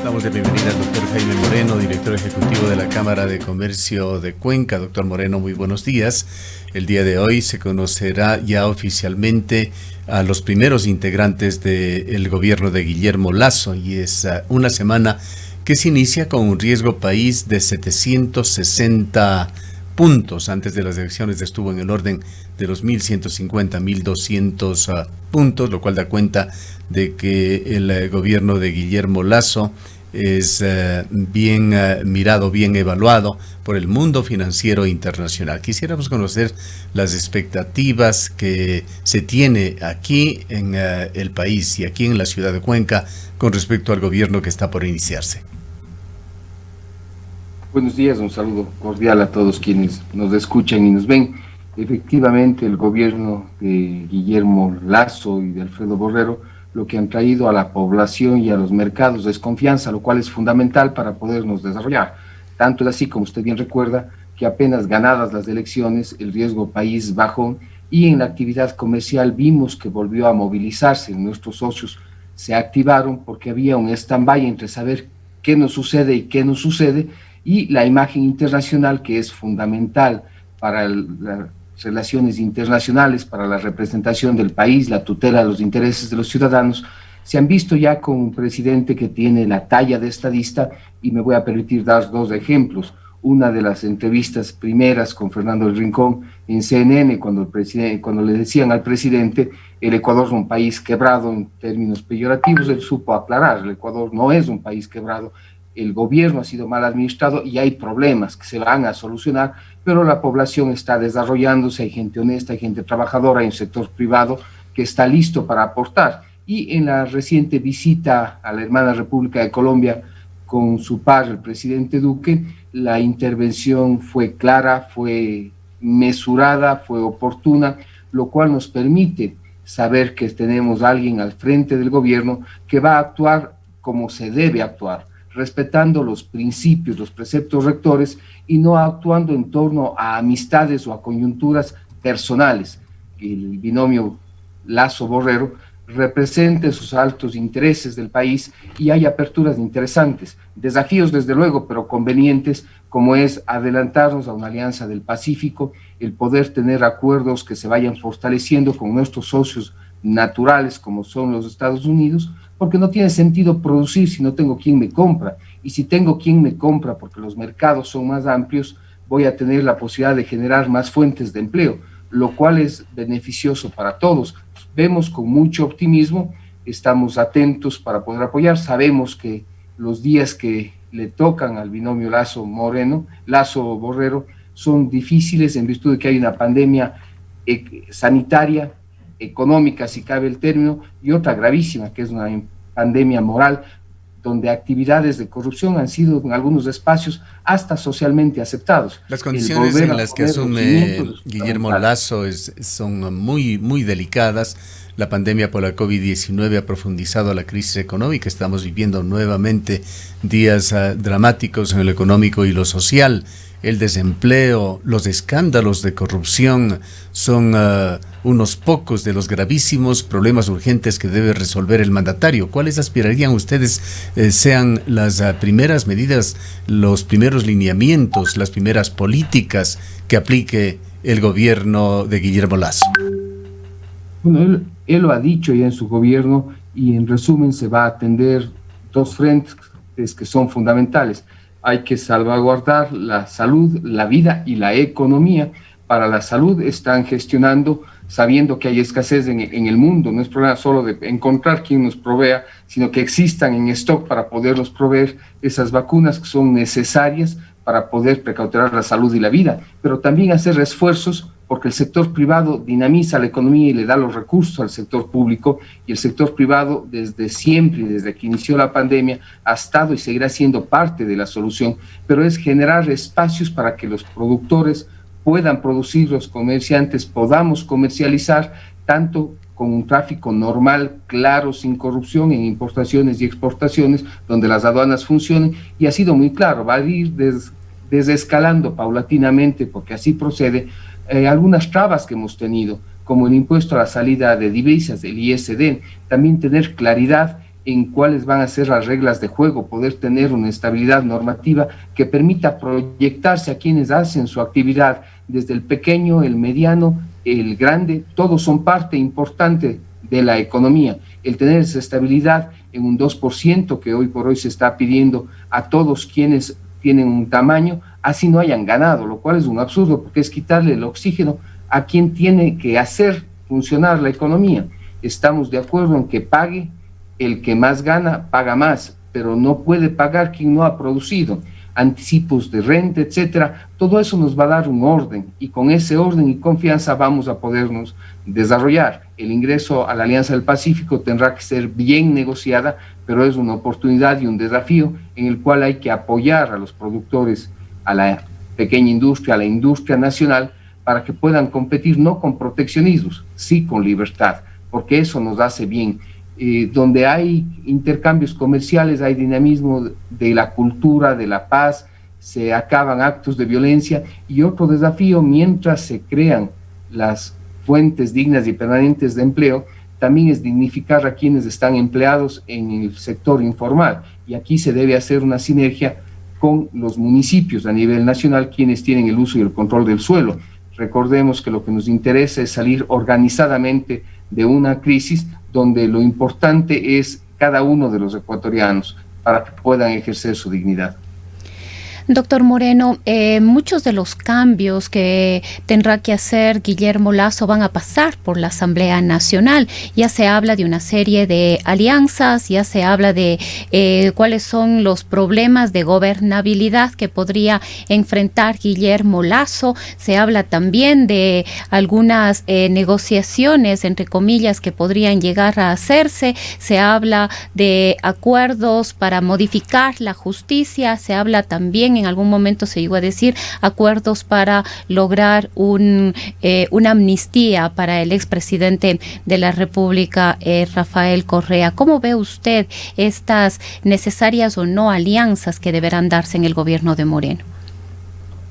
Damos la bienvenida al doctor Jaime Moreno, director ejecutivo de la Cámara de Comercio de Cuenca. Doctor Moreno, muy buenos días. El día de hoy se conocerá ya oficialmente a los primeros integrantes del gobierno de Guillermo Lasso, y es una semana que se inicia con un riesgo país de 760 puntos. Antes de las elecciones estuvo en el orden de los 1.150, 1.200 puntos, lo cual da cuenta de que el gobierno de Guillermo Lasso es bien mirado, bien evaluado por el mundo financiero internacional. Quisiéramos conocer las expectativas que se tiene aquí en el país y aquí en la ciudad de Cuenca con respecto al gobierno que está por iniciarse. Buenos días, un saludo cordial a todos quienes nos escuchan y nos ven. Efectivamente, el gobierno de Guillermo Lasso y de Alfredo Borrero lo que han traído a la población y a los mercados es confianza, lo cual es fundamental para podernos desarrollar. Tanto es así, como usted bien recuerda, que apenas ganadas las elecciones, el riesgo país bajó y en la actividad comercial vimos que volvió a movilizarse. Nuestros socios se activaron porque había un stand-by entre saber qué nos sucede y qué no sucede, y la imagen internacional, que es fundamental para las relaciones internacionales, para la representación del país, la tutela de los intereses de los ciudadanos. Se han visto ya con un presidente que tiene la talla de estadista, y me voy a permitir dar dos ejemplos. Una de las entrevistas primeras con Fernando del Rincón en CNN, cuando le decían al presidente, el Ecuador es un país quebrado en términos peyorativos, él supo aclarar, el Ecuador no es un país quebrado, el gobierno ha sido mal administrado y hay problemas que se van a solucionar, pero la población está desarrollándose, hay gente honesta, hay gente trabajadora, hay un sector privado que está listo para aportar. Y en la reciente visita a la hermana República de Colombia con su par, el presidente Duque, la intervención fue clara, fue mesurada, fue oportuna, lo cual nos permite saber que tenemos a alguien al frente del gobierno que va a actuar como se debe actuar, respetando los principios, los preceptos rectores, y no actuando en torno a amistades o a coyunturas personales. El binomio Lasso-Borrero representa sus altos intereses del país y hay aperturas interesantes, desafíos desde luego, pero convenientes, como es adelantarnos a una alianza del Pacífico, el poder tener acuerdos que se vayan fortaleciendo con nuestros socios naturales como son los Estados Unidos, porque no tiene sentido producir si no tengo quien me compra, y si tengo quien me compra porque los mercados son más amplios, voy a tener la posibilidad de generar más fuentes de empleo, lo cual es beneficioso para todos. Vemos con mucho optimismo, estamos atentos para poder apoyar, sabemos que los días que le tocan al binomio Lasso-Borrero son difíciles en virtud de que hay una pandemia sanitaria, económica, si cabe el término, y otra gravísima, que es una pandemia moral, donde actividades de corrupción han sido en algunos espacios hasta socialmente aceptados. Las condiciones en las que asume Guillermo Lasso son muy, muy delicadas. La pandemia por la COVID-19 ha profundizado la crisis económica. Estamos viviendo nuevamente días dramáticos en lo económico y lo social. El desempleo, los escándalos de corrupción son unos pocos de los gravísimos problemas urgentes que debe resolver el mandatario. ¿Cuáles aspirarían ustedes sean las primeras medidas, los primeros lineamientos, las primeras políticas que aplique el gobierno de Guillermo Lasso? Bueno, él lo ha dicho ya en su gobierno, y en resumen se va a atender dos frentes que son fundamentales. Hay que salvaguardar la salud, la vida y la economía. Para la salud están gestionando, sabiendo que hay escasez en el mundo. No es problema solo de encontrar quien nos provea, sino que existan en stock para podernos proveer esas vacunas que son necesarias para poder precautelar la salud y la vida, pero también hacer esfuerzos porque el sector privado dinamiza la economía y le da los recursos al sector público, y el sector privado desde siempre, desde que inició la pandemia, ha estado y seguirá siendo parte de la solución, pero es generar espacios para que los productores puedan producir, los comerciantes podamos comercializar, tanto con un tráfico normal, claro, sin corrupción en importaciones y exportaciones, donde las aduanas funcionen, y ha sido muy claro, va a ir desescalando paulatinamente, porque así procede, algunas trabas que hemos tenido, como el impuesto a la salida de divisas, el ISD, también tener claridad en cuáles van a ser las reglas de juego, poder tener una estabilidad normativa que permita proyectarse a quienes hacen su actividad, desde el pequeño, el mediano, el grande, todos son parte importante de la economía. El tener esa estabilidad en un 2% que hoy por hoy se está pidiendo a todos quienes tienen un tamaño, así no hayan ganado, lo cual es un absurdo porque es quitarle el oxígeno a quien tiene que hacer funcionar la economía. Estamos de acuerdo en que pague el que más gana, paga más, pero no puede pagar quien no ha producido. Anticipos de renta, etcétera, todo eso nos va a dar un orden y con ese orden y confianza vamos a podernos desarrollar. El ingreso a la Alianza del Pacífico tendrá que ser bien negociada, pero es una oportunidad y un desafío en el cual hay que apoyar a los productores, a la pequeña industria, a la industria nacional, para que puedan competir no con proteccionismos, sí con libertad, porque eso nos hace bien. Donde hay intercambios comerciales, hay dinamismo de la cultura, de la paz, se acaban actos de violencia. Y otro desafío, mientras se crean las fuentes dignas y permanentes de empleo, también es dignificar a quienes están empleados en el sector informal. Y aquí se debe hacer una sinergia con los municipios a nivel nacional, quienes tienen el uso y el control del suelo. Recordemos que lo que nos interesa es salir organizadamente de una crisis donde lo importante es cada uno de los ecuatorianos para que puedan ejercer su dignidad. Doctor Moreno, muchos de los cambios que tendrá que hacer Guillermo Lasso van a pasar por la Asamblea Nacional. Ya se habla de una serie de alianzas, ya se habla de cuáles son los problemas de gobernabilidad que podría enfrentar Guillermo Lasso. Se habla también de algunas negociaciones, entre comillas, que podrían llegar a hacerse. Se habla de acuerdos para modificar la justicia. Se habla también, en algún momento se llegó a decir, acuerdos para lograr una amnistía para el expresidente de la República, Rafael Correa. ¿Cómo ve usted estas necesarias o no alianzas que deberán darse en el gobierno de Moreno?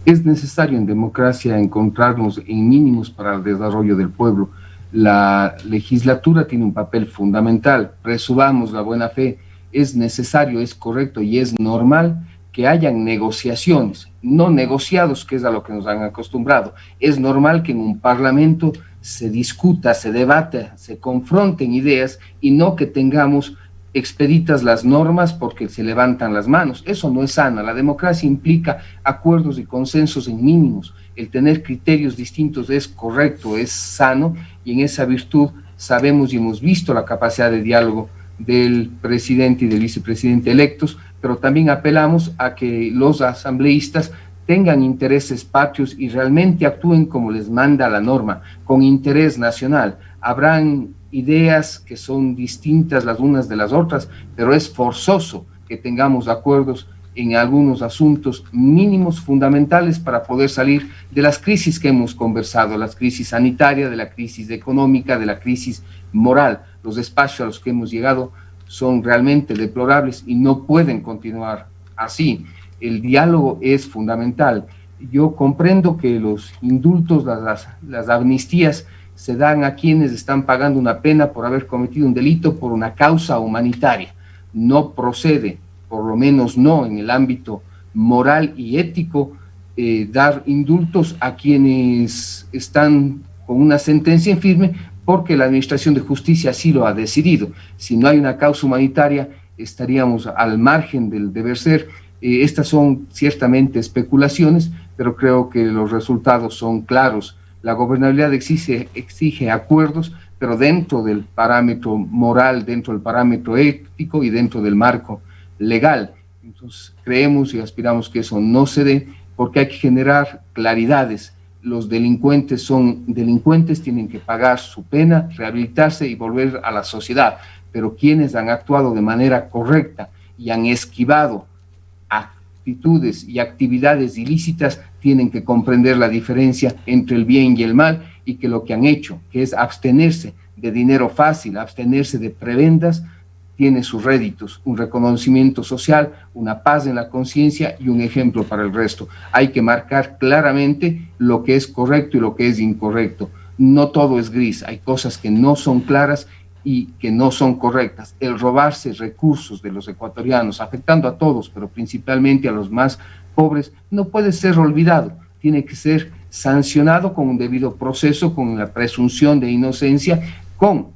Es necesario en democracia encontrarnos en mínimos para el desarrollo del pueblo. La legislatura tiene un papel fundamental, presumamos la buena fe, es necesario, es correcto y es normal que hayan negociaciones, no negociados, que es a lo que nos han acostumbrado. Es normal que en un parlamento se discuta, se debata, se confronten ideas y no que tengamos expeditas las normas porque se levantan las manos. Eso no es sana. La democracia implica acuerdos y consensos en mínimos. El tener criterios distintos es correcto, es sano, y en esa virtud sabemos y hemos visto la capacidad de diálogo del presidente y del vicepresidente electos, pero también apelamos a que los asambleístas tengan intereses patrios y realmente actúen como les manda la norma, con interés nacional. Habrán ideas que son distintas las unas de las otras, pero es forzoso que tengamos acuerdos en algunos asuntos mínimos fundamentales para poder salir de las crisis que hemos conversado, la crisis sanitaria, de la crisis económica, de la crisis moral. Los espacios a los que hemos llegado son realmente deplorables y no pueden continuar así. El diálogo es fundamental. Yo comprendo que los indultos, las amnistías se dan a quienes están pagando una pena por haber cometido un delito por una causa humanitaria. No procede, por lo menos no en el ámbito moral y ético, dar indultos a quienes están con una sentencia en firme porque la Administración de Justicia así lo ha decidido. Si no hay una causa humanitaria, estaríamos al margen del deber ser. Estas son ciertamente especulaciones, pero creo que los resultados son claros. La gobernabilidad exige acuerdos, pero dentro del parámetro moral, dentro del parámetro ético y dentro del marco legal. Entonces, creemos y aspiramos que eso no se dé, porque hay que generar claridades. Los delincuentes son delincuentes, tienen que pagar su pena, rehabilitarse y volver a la sociedad, pero quienes han actuado de manera correcta y han esquivado actitudes y actividades ilícitas tienen que comprender la diferencia entre el bien y el mal, y que lo que han hecho, que es abstenerse de dinero fácil, abstenerse de prebendas, tiene sus réditos, un reconocimiento social, una paz en la conciencia y un ejemplo para el resto. Hay que marcar claramente lo que es correcto y lo que es incorrecto. No todo es gris, hay cosas que no son claras y que no son correctas. El robarse recursos de los ecuatorianos, afectando a todos, pero principalmente a los más pobres, no puede ser olvidado, tiene que ser sancionado con un debido proceso, con la presunción de inocencia, con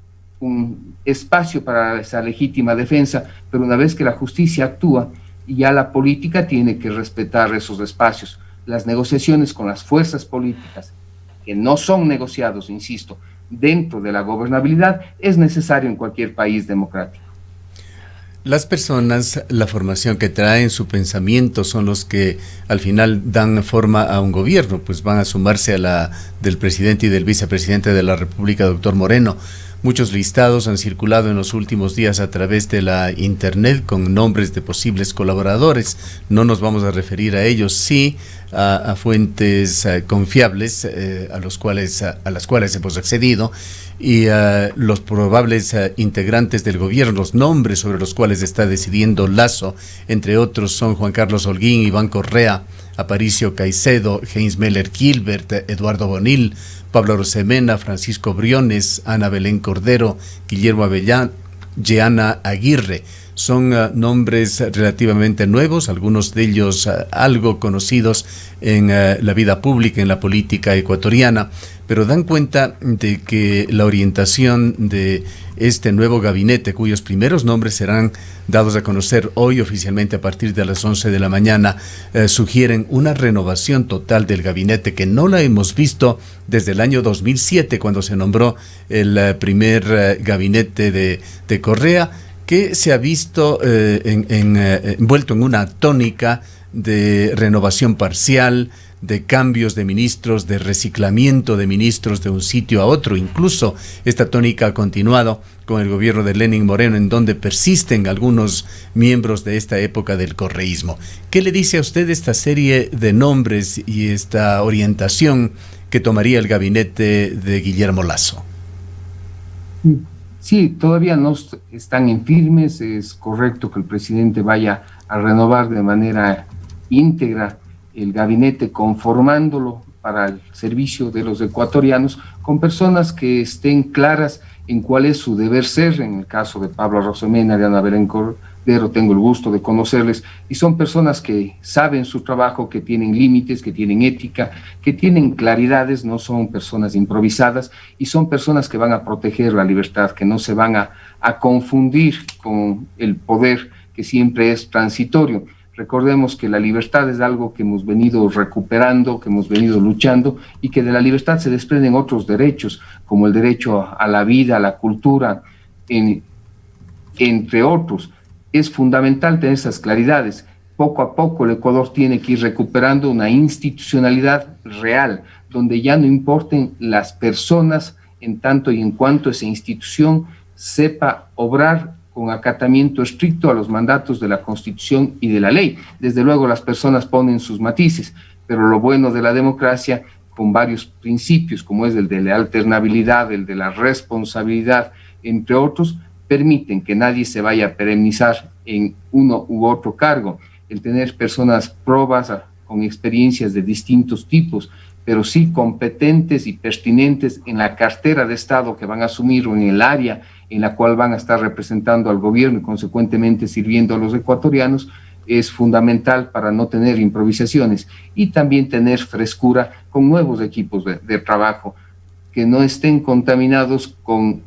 un espacio para esa legítima defensa, pero una vez que la justicia actúa, ya la política tiene que respetar esos espacios. Las negociaciones con las fuerzas políticas, que no son negociados, insisto, dentro de la gobernabilidad, es necesario en cualquier país democrático. Las personas, la formación que traen, su pensamiento, son los que al final dan forma a un gobierno, pues van a sumarse a la del presidente y del vicepresidente de la República, doctor Moreno. Muchos listados han circulado en los últimos días a través de la internet con nombres de posibles colaboradores. No nos vamos a referir a ellos, sí a fuentes confiables a las cuales hemos accedido, y los probables integrantes del gobierno, los nombres sobre los cuales está decidiendo Lasso, entre otros son Juan Carlos Holguín, Iván Correa, Aparicio Caicedo, Heinz Meller Gilbert, Eduardo Bonil, Pablo Rosemena, Francisco Briones, Ana Belén Cordero, Guillermo Avellán, Jeana Aguirre. Son nombres relativamente nuevos, algunos de ellos algo conocidos en la vida pública, en la política ecuatoriana, pero dan cuenta de que la orientación de este nuevo gabinete, cuyos primeros nombres serán dados a conocer hoy oficialmente a partir de las 11 de la mañana, sugieren una renovación total del gabinete que no la hemos visto desde el año 2007, cuando se nombró el primer gabinete de Correa, que se ha visto envuelto en una tónica de renovación parcial, de cambios de ministros, de reciclamiento de ministros de un sitio a otro. Incluso esta tónica ha continuado con el gobierno de Lenín Moreno, en donde persisten algunos miembros de esta época del correísmo. ¿Qué le dice a usted esta serie de nombres y esta orientación que tomaría el gabinete de Guillermo Lasso? Sí, todavía no están en firmes. Es correcto que el presidente vaya a renovar de manera íntegra el gabinete, conformándolo para el servicio de los ecuatorianos, con personas que estén claras en cuál es su deber ser. En el caso de Pablo Rosemena, de Ana Belén Cordero, tengo el gusto de conocerles, y son personas que saben su trabajo, que tienen límites, que tienen ética, que tienen claridades, no son personas improvisadas, y son personas que van a proteger la libertad, que no se van a confundir con el poder, que siempre es transitorio. Recordemos que la libertad es algo que hemos venido recuperando, que hemos venido luchando, y que de la libertad se desprenden otros derechos, como el derecho a la vida, a la cultura, entre otros. Es fundamental tener esas claridades. Poco a poco el Ecuador tiene que ir recuperando una institucionalidad real, donde ya no importen las personas, en tanto y en cuanto esa institución sepa obrar con acatamiento estricto a los mandatos de la Constitución y de la ley. Desde luego las personas ponen sus matices, pero lo bueno de la democracia, con varios principios, como es el de la alternabilidad, el de la responsabilidad, entre otros, permiten que nadie se vaya a perennizar en uno u otro cargo. El tener personas probas con experiencias de distintos tipos, pero sí competentes y pertinentes en la cartera de Estado que van a asumir o en el área en la cual van a estar representando al gobierno y consecuentemente sirviendo a los ecuatorianos, es fundamental para no tener improvisaciones y también tener frescura con nuevos equipos de trabajo, que no estén contaminados con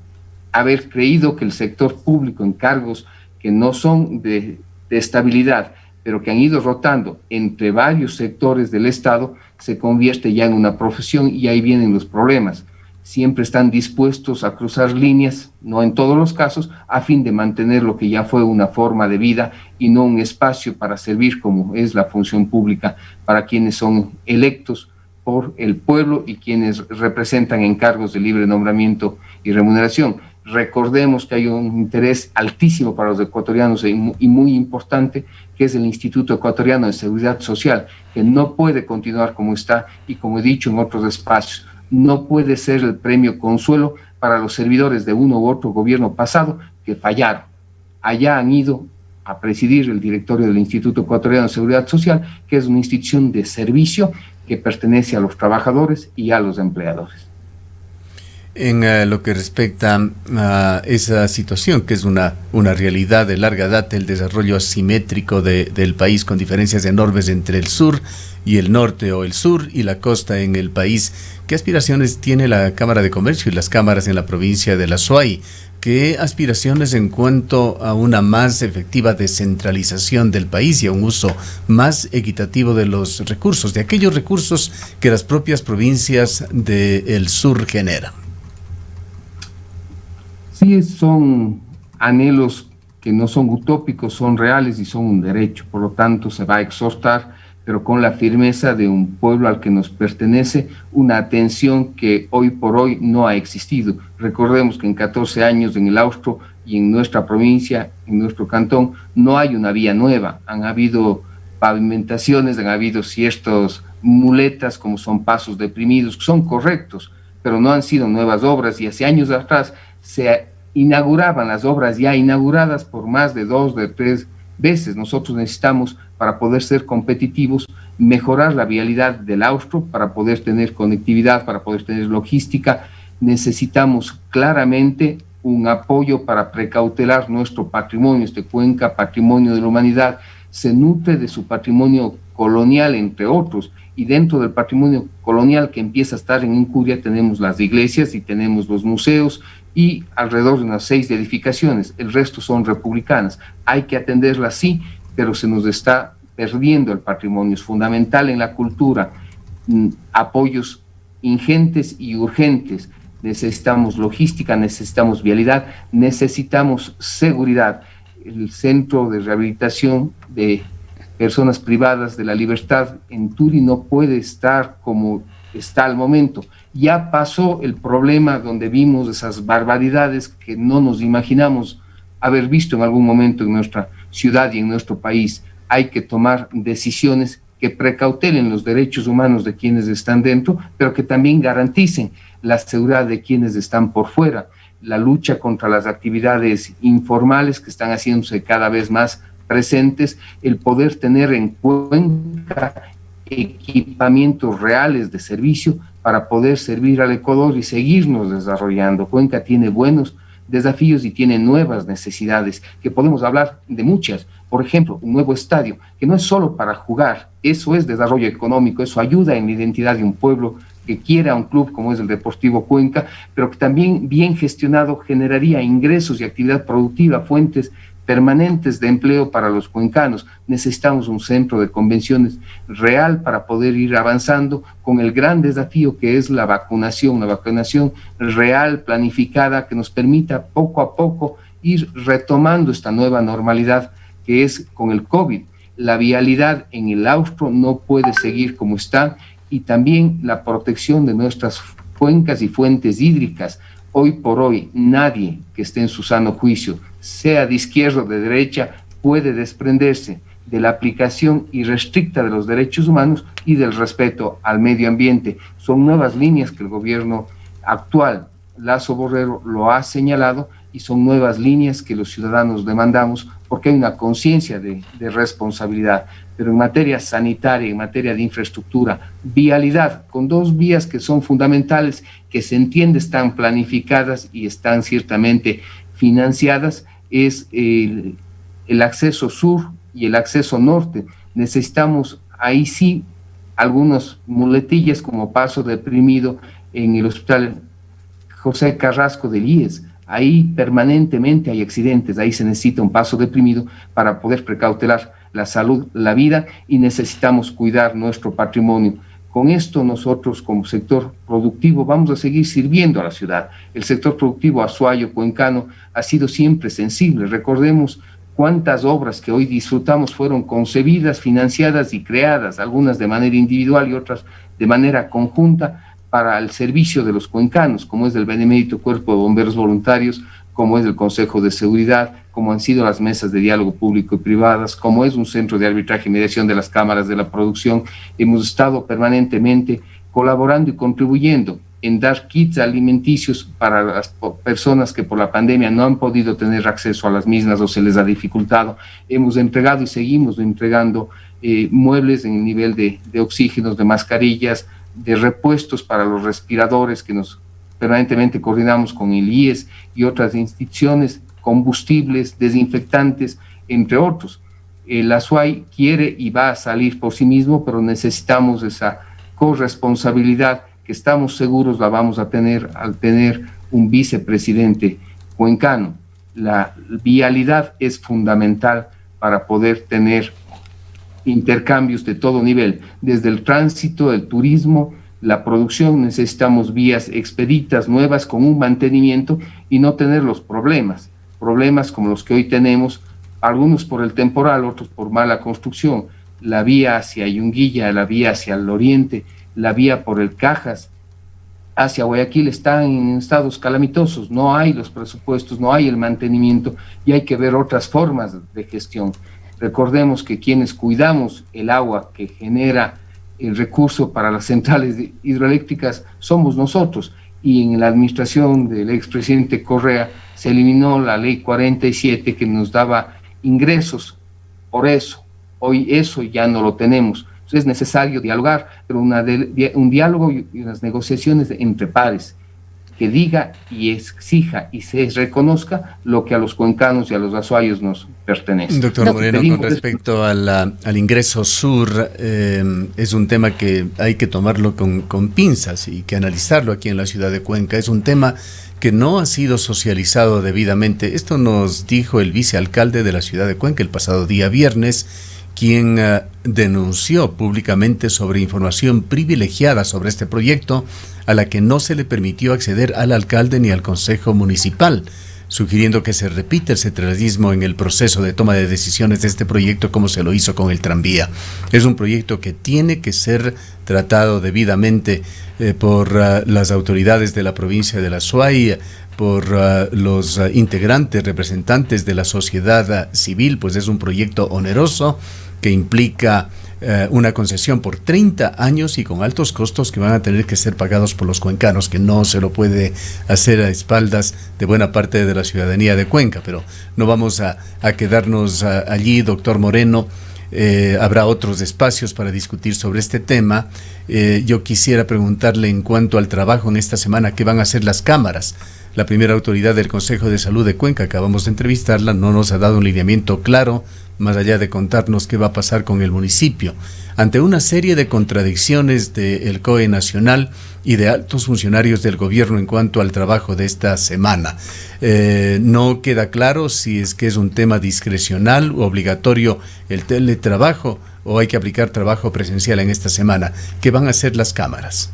haber creído que el sector público en cargos que no son de estabilidad, pero que han ido rotando entre varios sectores del Estado, se convierte ya en una profesión, y ahí vienen los problemas. Siempre están dispuestos a cruzar líneas, no en todos los casos, a fin de mantener lo que ya fue una forma de vida y no un espacio para servir, como es la función pública, para quienes son electos por el pueblo y quienes representan en cargos de libre nombramiento y remuneración. Recordemos que hay un interés altísimo para los ecuatorianos y muy importante, que es el Instituto Ecuatoriano de Seguridad Social, que no puede continuar como está, y como he dicho en otros espacios, no puede ser el premio consuelo para los servidores de uno u otro gobierno pasado que fallaron. Allá han ido a presidir el directorio del Instituto Ecuatoriano de Seguridad Social, que es una institución de servicio que pertenece a los trabajadores y a los empleadores. en lo que respecta a esa situación, que es una realidad de larga data, el desarrollo asimétrico del país, con diferencias enormes entre el sur y el norte, o el sur y la costa en el país. ¿Qué aspiraciones tiene la Cámara de Comercio y las cámaras en la provincia de La Suay? ¿Qué aspiraciones en cuanto a una más efectiva descentralización del país y a un uso más equitativo de los recursos, de aquellos recursos que las propias provincias del sur generan? Sí, son anhelos que no son utópicos, son reales y son un derecho. Por lo tanto, se va a exhortar, pero con la firmeza de un pueblo al que nos pertenece, una atención que hoy por hoy no ha existido. Recordemos que en 14 años en el Austro y en nuestra provincia, en nuestro cantón, no hay una vía nueva. Han habido pavimentaciones, han habido ciertas muletas como son pasos deprimidos, que son correctos, pero no han sido nuevas obras, y hace años atrás se inauguraban las obras ya inauguradas por más de 2, de 3 veces. Nosotros necesitamos, para poder ser competitivos, mejorar la vialidad del Austro, para poder tener conectividad, para poder tener logística. Necesitamos claramente un apoyo para precautelar nuestro patrimonio. Este Cuenca, patrimonio de la humanidad, se nutre de su patrimonio colonial, entre otros, y dentro del patrimonio colonial que empieza a estar en incuria tenemos las iglesias y tenemos los museos y alrededor de unas 6 edificaciones. El resto son republicanas. Hay que atenderlas, sí, pero se nos está perdiendo el patrimonio. Es fundamental en la cultura, apoyos ingentes y urgentes. Necesitamos logística, necesitamos vialidad, necesitamos seguridad. El Centro de Rehabilitación de Personas Privadas de la Libertad en Turi no puede estar como está al momento. Ya pasó el problema donde vimos esas barbaridades que no nos imaginamos haber visto en algún momento en nuestra ciudad y en nuestro país. Hay que tomar decisiones que precautelen los derechos humanos de quienes están dentro, pero que también garanticen la seguridad de quienes están por fuera. La lucha contra las actividades informales que están haciéndose cada vez más presentes, el poder tener en cuenta equipamientos reales de servicio para poder servir al Ecuador y seguirnos desarrollando. Cuenca tiene buenos desafíos y tiene nuevas necesidades, que podemos hablar de muchas. Por ejemplo, un nuevo estadio, que no es solo para jugar, eso es desarrollo económico, eso ayuda en la identidad de un pueblo que quiera un club como es el Deportivo Cuenca, pero que también bien gestionado generaría ingresos y actividad productiva, fuentes permanentes de empleo para los cuencanos. Necesitamos un centro de convenciones real para poder ir avanzando con el gran desafío que es la vacunación real, planificada, que nos permita poco a poco ir retomando esta nueva normalidad que es con el COVID. La vialidad en el Austro no puede seguir como está, y también la protección de nuestras cuencas y fuentes hídricas. Hoy por hoy, nadie que esté en su sano juicio, sea de izquierda o de derecha, puede desprenderse de la aplicación irrestricta de los derechos humanos y del respeto al medio ambiente. Son nuevas líneas que el gobierno actual, Lasso Borrero, lo ha señalado, y son nuevas líneas que los ciudadanos demandamos porque hay una conciencia de responsabilidad. Pero en materia sanitaria, en materia de infraestructura, vialidad, con 2 vías que son fundamentales, que se entiende están planificadas y están ciertamente financiadas, es el acceso sur y el acceso norte. Necesitamos ahí sí algunas muletillas como paso deprimido en el hospital José Carrasco de IES. Ahí permanentemente hay accidentes, ahí se necesita un paso deprimido para poder precautelar la salud, la vida, y necesitamos cuidar nuestro patrimonio. Con esto nosotros como sector productivo vamos a seguir sirviendo a la ciudad. El sector productivo azuayo, cuencano, ha sido siempre sensible. Recordemos cuántas obras que hoy disfrutamos fueron concebidas, financiadas y creadas, algunas de manera individual y otras de manera conjunta, para el servicio de los cuencanos, como es el Benemérito Cuerpo de Bomberos Voluntarios, como es el Consejo de Seguridad, como han sido las mesas de diálogo público y privadas, como es un centro de arbitraje y mediación de las cámaras de la producción. Hemos estado permanentemente colaborando y contribuyendo en dar kits alimenticios para las personas que por la pandemia no han podido tener acceso a las mismas o se les ha dificultado. Hemos entregado y seguimos entregando muebles en el nivel de oxígenos, de mascarillas, de repuestos para los respiradores que nos permanentemente coordinamos con el IES y otras instituciones, combustibles, desinfectantes, entre otros. La SUAY quiere y va a salir por sí mismo, pero necesitamos esa corresponsabilidad que estamos seguros la vamos a tener al tener un vicepresidente cuencano. La vialidad es fundamental para poder tener intercambios de todo nivel, desde el tránsito, el turismo, la producción. Necesitamos vías expeditas, nuevas, con un mantenimiento y no tener los problemas como los que hoy tenemos, algunos por el temporal, otros por mala construcción. La vía hacia Yunguilla, la vía hacia el oriente, la vía por el Cajas hacia Guayaquil están en estados calamitosos, no hay los presupuestos, no hay el mantenimiento y hay que ver otras formas de gestión. Recordemos que quienes cuidamos el agua que genera el recurso para las centrales hidroeléctricas somos nosotros, y en la administración del expresidente Correa se eliminó la ley 47 que nos daba ingresos por eso. Hoy eso ya no lo tenemos. Es necesario dialogar, pero un diálogo y unas negociaciones entre pares que diga y exija y se reconozca lo que a los cuencanos y a los azuayos nos pertenece. Doctor Moreno, con respecto al ingreso sur, es un tema que hay que tomarlo con pinzas y que analizarlo aquí en la ciudad de Cuenca. Es un tema que no ha sido socializado debidamente. Esto nos dijo el vicealcalde de la ciudad de Cuenca el pasado día viernes, quien denunció públicamente sobre información privilegiada sobre este proyecto a la que no se le permitió acceder al alcalde ni al consejo municipal, sugiriendo que se repita el centralismo en el proceso de toma de decisiones de este proyecto como se lo hizo con el tranvía. Es un proyecto que tiene que ser tratado debidamente por las autoridades de la provincia de la SUAY, por los integrantes, representantes de la sociedad civil, pues es un proyecto oneroso que implica una concesión por 30 años y con altos costos que van a tener que ser pagados por los cuencanos, que no se lo puede hacer a espaldas de buena parte de la ciudadanía de Cuenca. Pero no vamos a quedarnos allí, doctor Moreno. Habrá otros espacios para discutir sobre este tema. Yo quisiera preguntarle en cuanto al trabajo en esta semana, ¿qué van a hacer las cámaras? La primera autoridad del Consejo de Salud de Cuenca, acabamos de entrevistarla, no nos ha dado un lineamiento claro, más allá de contarnos qué va a pasar con el municipio. Ante una serie de contradicciones del COE nacional y de altos funcionarios del gobierno en cuanto al trabajo de esta semana, no queda claro si es que es un tema discrecional o obligatorio el teletrabajo o hay que aplicar trabajo presencial en esta semana. ¿Qué van a hacer las cámaras?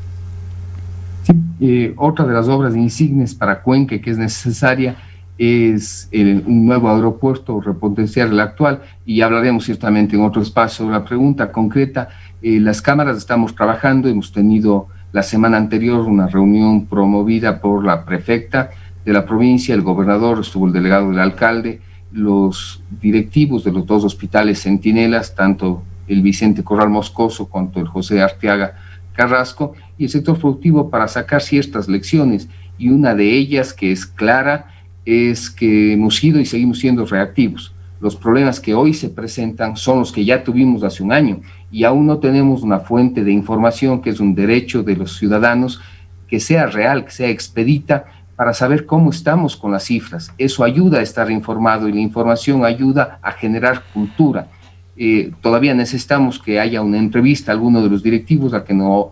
Sí, otra de las obras insignes para Cuenca que es necesaria es un nuevo aeropuerto, repotenciar el actual, y hablaremos ciertamente en otro espacio sobre la pregunta concreta. Las cámaras estamos trabajando, hemos tenido la semana anterior una reunión promovida por la prefecta de la provincia, el gobernador, estuvo el delegado del alcalde, los directivos de los dos hospitales centinelas, tanto el Vicente Corral Moscoso cuanto el José Arteaga Carrasco, y el sector productivo para sacar ciertas lecciones, y una de ellas que es clara es que hemos sido y seguimos siendo reactivos. Los problemas que hoy se presentan son los que ya tuvimos hace un año y aún no tenemos una fuente de información que es un derecho de los ciudadanos que sea real, que sea expedita para saber cómo estamos con las cifras. Eso ayuda a estar informado y la información ayuda a generar cultura. Todavía necesitamos que haya una entrevista a alguno de los directivos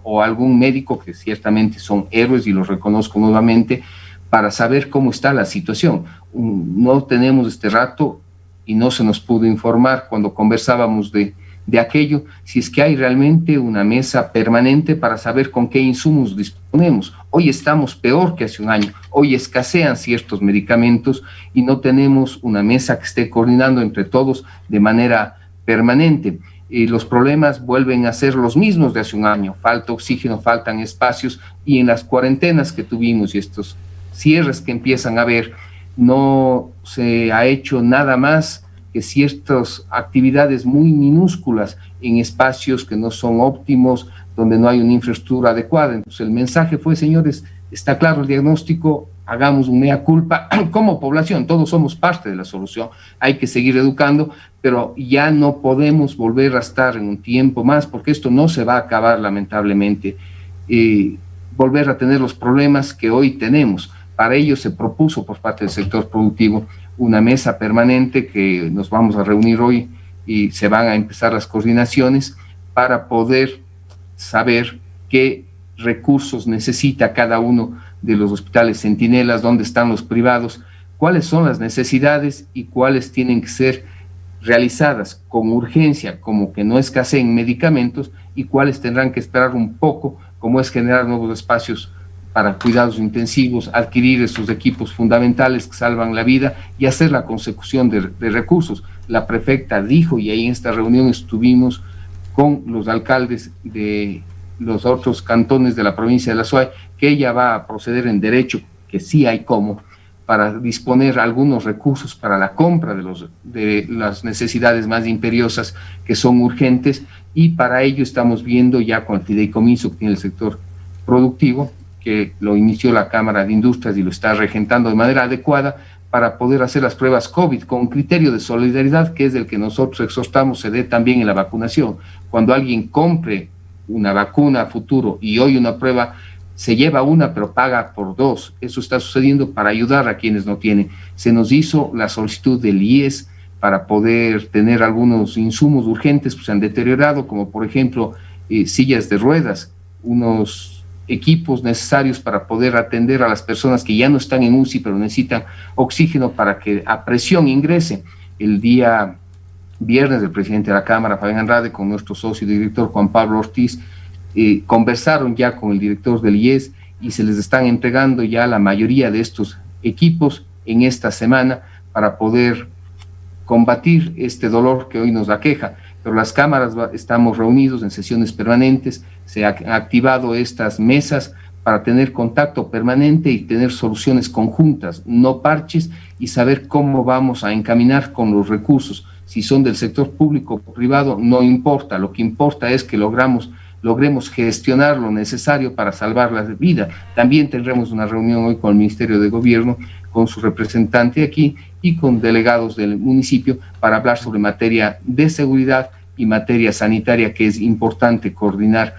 o algún médico, que ciertamente son héroes y los reconozco nuevamente, para saber cómo está la situación. No tenemos este rato y no se nos pudo informar cuando conversábamos de aquello, si es que hay realmente una mesa permanente para saber con qué insumos disponemos. Hoy estamos peor que hace un año, hoy escasean ciertos medicamentos y no tenemos una mesa que esté coordinando entre todos de manera permanente. Los problemas vuelven a ser los mismos de hace un año, falta oxígeno, faltan espacios, y en las cuarentenas que tuvimos y estos cierres que empiezan a haber, no se ha hecho nada más que ciertas actividades muy minúsculas en espacios que no son óptimos, donde no hay una infraestructura adecuada. Entonces el mensaje fue, señores, está claro el diagnóstico, hagamos un mea culpa como población, todos somos parte de la solución, hay que seguir educando, pero ya no podemos volver a estar en un tiempo más, porque esto no se va a acabar lamentablemente. volver a tener los problemas que hoy tenemos. Para ello se propuso por parte del sector productivo una mesa permanente que nos vamos a reunir hoy y se van a empezar las coordinaciones para poder saber qué recursos necesita cada uno de los hospitales centinelas, dónde están los privados, cuáles son las necesidades y cuáles tienen que ser realizadas con urgencia, como que no escaseen medicamentos, y cuáles tendrán que esperar un poco, como es generar nuevos espacios para cuidados intensivos, adquirir esos equipos fundamentales que salvan la vida y hacer la consecución de recursos. La prefecta dijo, y ahí en esta reunión estuvimos con los alcaldes de los otros cantones de la provincia de la SUAY, que ella va a proceder en derecho, que sí hay cómo, para disponer algunos recursos para la compra de las necesidades más imperiosas que son urgentes, y para ello estamos viendo ya con el fideicomiso que tiene el sector productivo, que lo inició la Cámara de Industrias y lo está regentando de manera adecuada, para poder hacer las pruebas COVID con criterio de solidaridad, que es el que nosotros exhortamos se dé también en la vacunación. Cuando alguien compre una vacuna a futuro y hoy una prueba, se lleva una pero paga por dos. Eso está sucediendo para ayudar a quienes no tienen. Se nos hizo la solicitud del IES para poder tener algunos insumos urgentes que se han deteriorado, como por ejemplo sillas de ruedas, unos equipos necesarios para poder atender a las personas que ya no están en UCI pero necesitan oxígeno para que a presión ingrese. El día viernes el presidente de la Cámara, Fabián Andrade, con nuestro socio y director Juan Pablo Ortiz, conversaron ya con el director del IES y se les están entregando ya la mayoría de estos equipos en esta semana para poder combatir este dolor que hoy nos aqueja. Pero las cámaras estamos reunidos en sesiones permanentes, se han activado estas mesas para tener contacto permanente y tener soluciones conjuntas, no parches, y saber cómo vamos a encaminar con los recursos. Si son del sector público o privado, no importa, lo que importa es que logremos gestionar lo necesario para salvar la vida. También tendremos una reunión hoy con el Ministerio de Gobierno, con su representante aquí y con delegados del municipio para hablar sobre materia de seguridad y materia sanitaria, que es importante coordinar.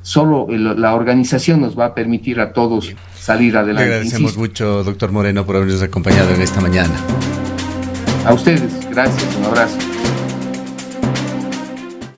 Solo la organización nos va a permitir a todos salir adelante. Le agradecemos mucho, doctor Moreno, por habernos acompañado en esta mañana. A ustedes, gracias, un abrazo.